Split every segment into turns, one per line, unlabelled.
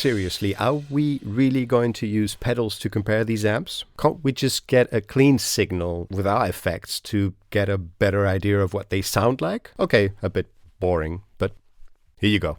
seriously, are we really going to use pedals to compare these amps? Can't we just get a clean signal without effects to get a better idea of what they sound like? Okay, a bit boring, but here you go.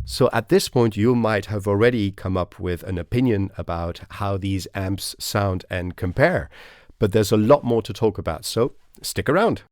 So at this point, you might have already come up with an opinion about how these amps sound and compare, but there's a lot more to talk about, so stick around.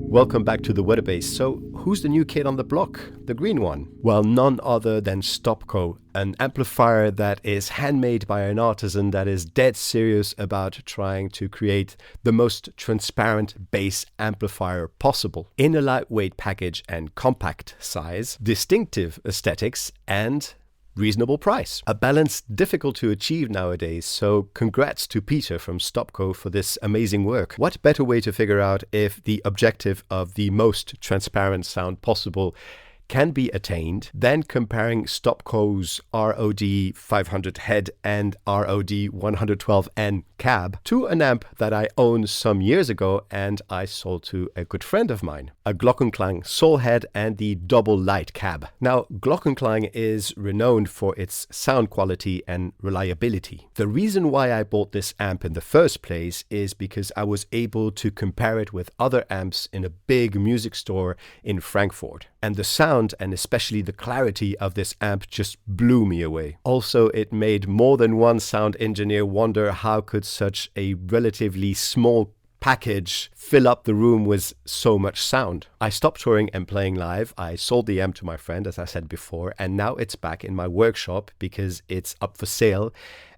Welcome back to the Wetterbass. So who's the new kid on the block? The green one? Well, none other than Stopko, an amplifier that is handmade by an artisan that is dead serious about trying to create the most transparent bass amplifier possible in a lightweight package and compact size, distinctive aesthetics, and reasonable price. A balance difficult to achieve nowadays, so congrats to Peter from Stopko for this amazing work. What better way to figure out if the objective of the most transparent sound possible can be attained than comparing Stopko's ROD 500 head and ROD 112N cab to an amp that I owned some years ago and I sold to a good friend of mine, a Glockenklang SOUL head and the double light cab. Now, Glockenklang is renowned for its sound quality and reliability. The reason why I bought this amp in the first place is because I was able to compare it with other amps in a big music store in Frankfurt. And the sound and especially the clarity of this amp just blew me away. Also, it made more than one sound engineer wonder how could such a relatively small package fill up the room with so much sound. I stopped touring and playing live. I sold the amp to my friend, as I said before, and now it's back in my workshop because it's up for sale.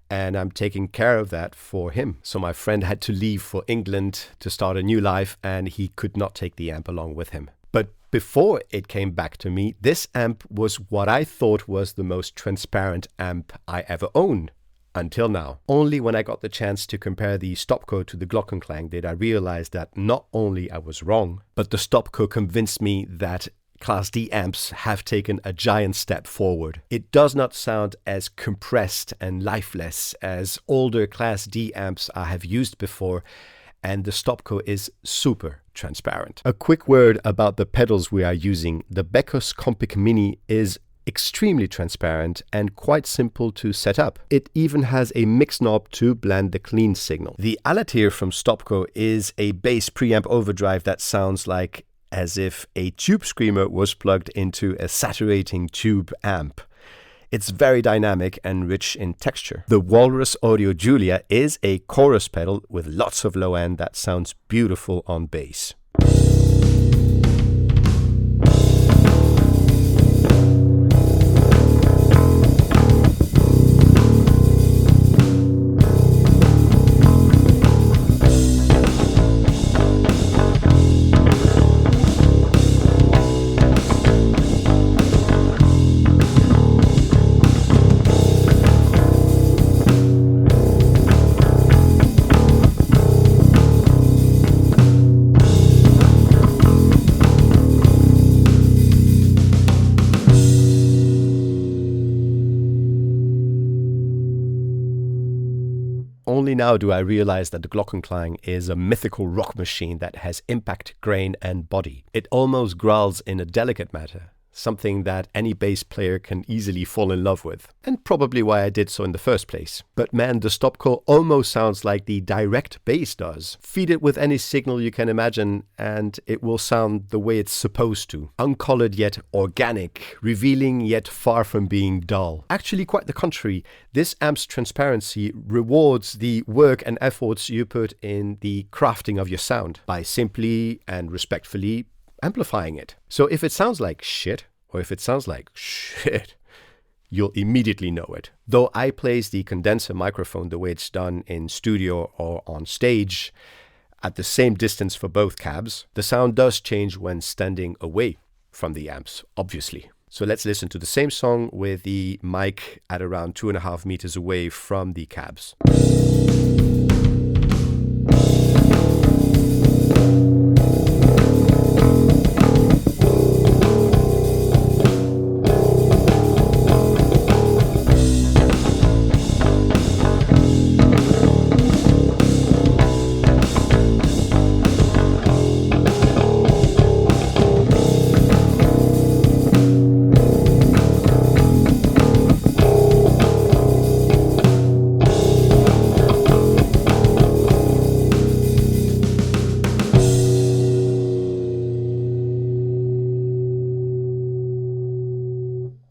And I'm taking care of that for him. So my friend had to leave for England to start a new life and he could not take the amp along with him. But before it came back to me, this amp was what I thought was the most transparent amp I ever owned. Until now. Only when I got the chance to compare the Stopko to the Glockenklang did I realize that not only I was wrong, but the Stopko convinced me that Class D amps have taken a giant step forward. It does not sound as compressed and lifeless as older Class D amps I have used before, and the Stopko is super transparent. A quick word about the pedals we are using. The Becos Compiq Mini is extremely transparent and quite simple to set up. It even has a mix knob to blend the clean signal. The Alatyr from Stopko is a bass preamp overdrive that sounds like as if a tube screamer was plugged into a saturating tube amp. It's very dynamic and rich in texture. The Walrus Audio Julia is a chorus pedal with lots of low end that sounds beautiful on bass. Only now do I realize that the Glockenklang is a mythical rock machine that has impact, grain and body. It almost growls in a delicate manner, something that any bass player can easily fall in love with, and probably why I did so in the first place. But man, the Stopko almost sounds like the direct bass does. Feed it with any signal you can imagine and it will sound the way it's supposed to. Uncolored yet organic, revealing yet far from being dull. Actually quite the contrary, this amp's transparency rewards the work and efforts you put in the crafting of your sound by simply and respectfully amplifying it. So if it sounds like shit, or if it sounds like shit, you'll immediately know it. Though I place the condenser microphone the way it's done in studio or on stage at the same distance for both cabs, the sound does change when standing away from the amps, obviously. So let's listen to the same song with the mic at around 2.5 meters away from the cabs.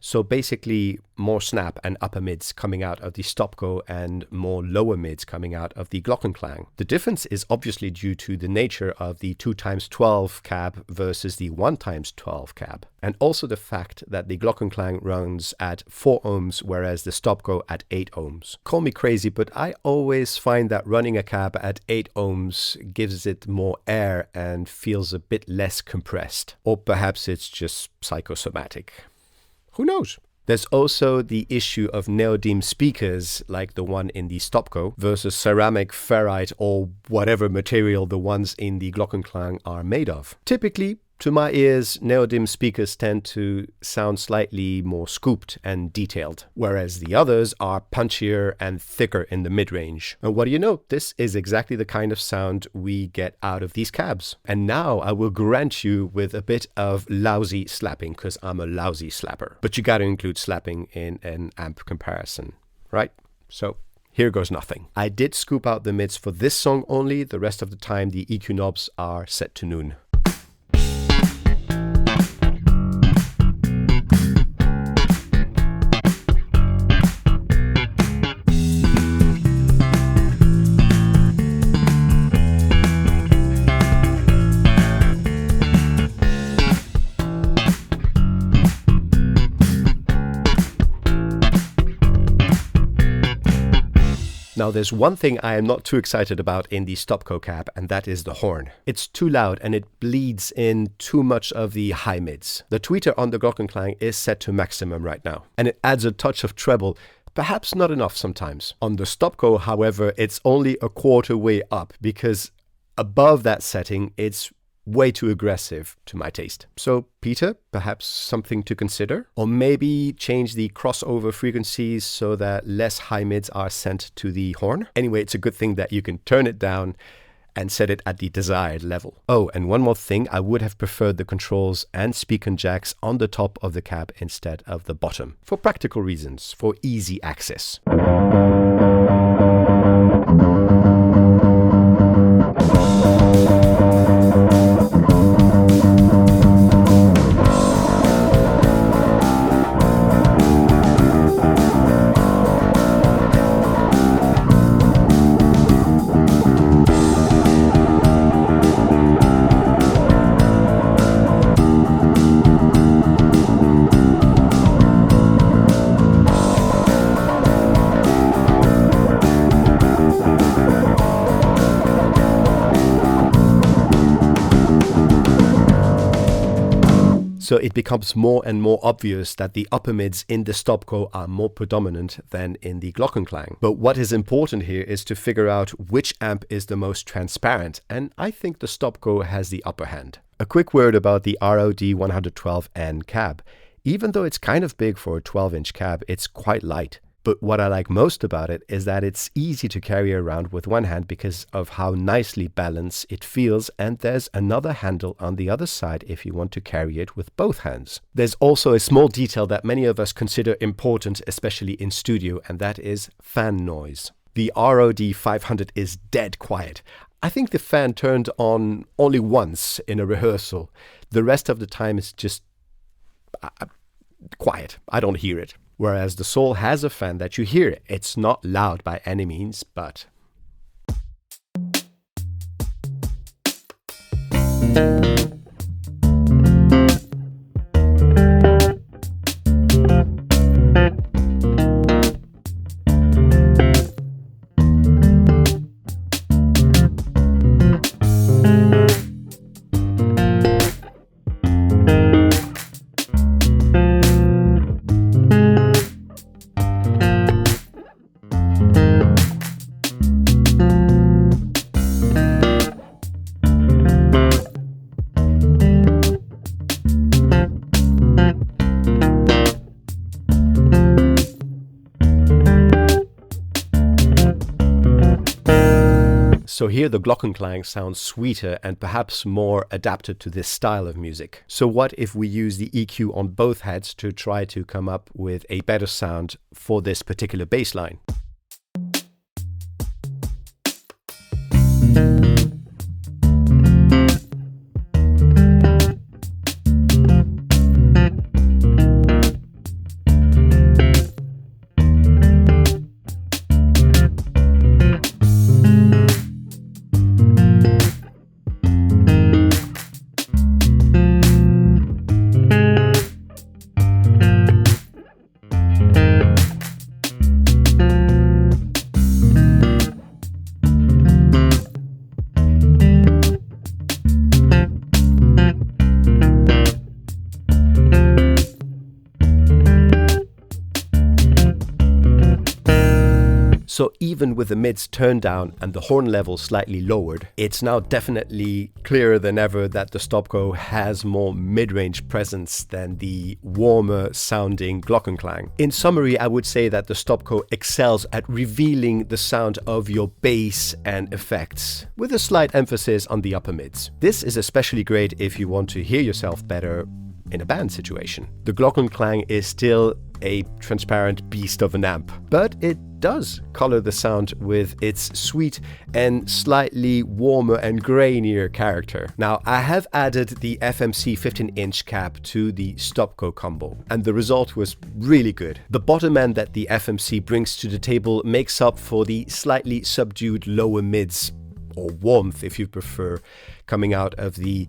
So basically more snap and upper mids coming out of the Stopko and more lower mids coming out of the Glockenklang. The difference is obviously due to the nature of the 2x12 cab versus the 1x12 cab. And also the fact that the Glockenklang runs at 4 ohms, whereas the Stopko at 8 ohms. Call me crazy, but I always find that running a cab at 8 ohms gives it more air and feels a bit less compressed. Or perhaps it's just psychosomatic. Who knows? There's also the issue of neodyme speakers like the one in the Stopko versus ceramic, ferrite or whatever material the ones in the Glockenklang are made of. Typically, to my ears, neodyme speakers tend to sound slightly more scooped and detailed, whereas the others are punchier and thicker in the mid-range. And what do you know? This is exactly the kind of sound we get out of these cabs. And now I will grant you with a bit of lousy slapping, because I'm a lousy slapper. But you got to include slapping in an amp comparison, right? So here goes nothing. I did scoop out the mids for this song only. The rest of the time the EQ knobs are set to noon. Now there's one thing I am not too excited about in the Stopko cab, and that is the horn. It's too loud and it bleeds in too much of the high mids. The tweeter on the Glockenklang is set to maximum right now, and it adds a touch of treble, perhaps not enough sometimes. On the Stopko, however, it's only a quarter way up, because above that setting it's way too aggressive to my taste. So Peter, perhaps something to consider? Or maybe change the crossover frequencies so that less high mids are sent to the horn? Anyway, it's a good thing that you can turn it down and set it at the desired level. Oh, and one more thing, I would have preferred the controls and speaker jacks on the top of the cab instead of the bottom, for practical reasons, for easy access. So it becomes more and more obvious that the upper mids in the Stopko are more predominant than in the Glockenklang. But what is important here is to figure out which amp is the most transparent, and I think the Stopko has the upper hand. A quick word about the ROD 112N cab. Even though it's kind of big for a 12-inch cab, it's quite light. But what I like most about it is that it's easy to carry around with one hand because of how nicely balanced it feels, and there's another handle on the other side if you want to carry it with both hands. There's also a small detail that many of us consider important, especially in studio, and that is fan noise. The ROD 500 is dead quiet. I think the fan turned on only once in a rehearsal. The rest of the time it's just quiet. I don't hear it. Whereas the Soul has a fan that you hear. It's not loud by any means, but... So here the Glockenklang sounds sweeter and perhaps more adapted to this style of music. So what if we use the EQ on both heads to try to come up with a better sound for this particular bass line? So even with the mids turned down and the horn level slightly lowered, it's now definitely clearer than ever that the Stopko has more mid-range presence than the warmer sounding Glockenklang. In summary, I would say that the Stopko excels at revealing the sound of your bass and effects, with a slight emphasis on the upper mids. This is especially great if you want to hear yourself better in a band situation. The Glockenklang is still a transparent beast of an amp, but it does color the sound with its sweet and slightly warmer and grainier character. Now, I have added the FMC 15-inch cap to the Stopko combo, and the result was really good. The bottom end that the FMC brings to the table makes up for the slightly subdued lower mids, or warmth if you prefer, coming out of the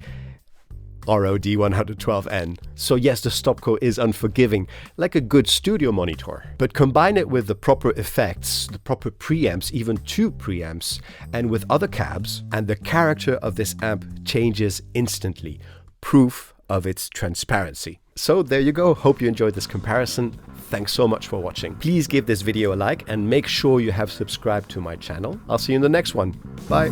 ROD 112N. So yes, the Stopko is unforgiving, like a good studio monitor. But combine it with the proper effects, the proper preamps, even 2 preamps, and with other cabs, and the character of this amp changes instantly. Proof of its transparency. So there you go. Hope you enjoyed this comparison. Thanks so much for watching. Please give this video a like and make sure you have subscribed to my channel. I'll see you in the next one. Bye.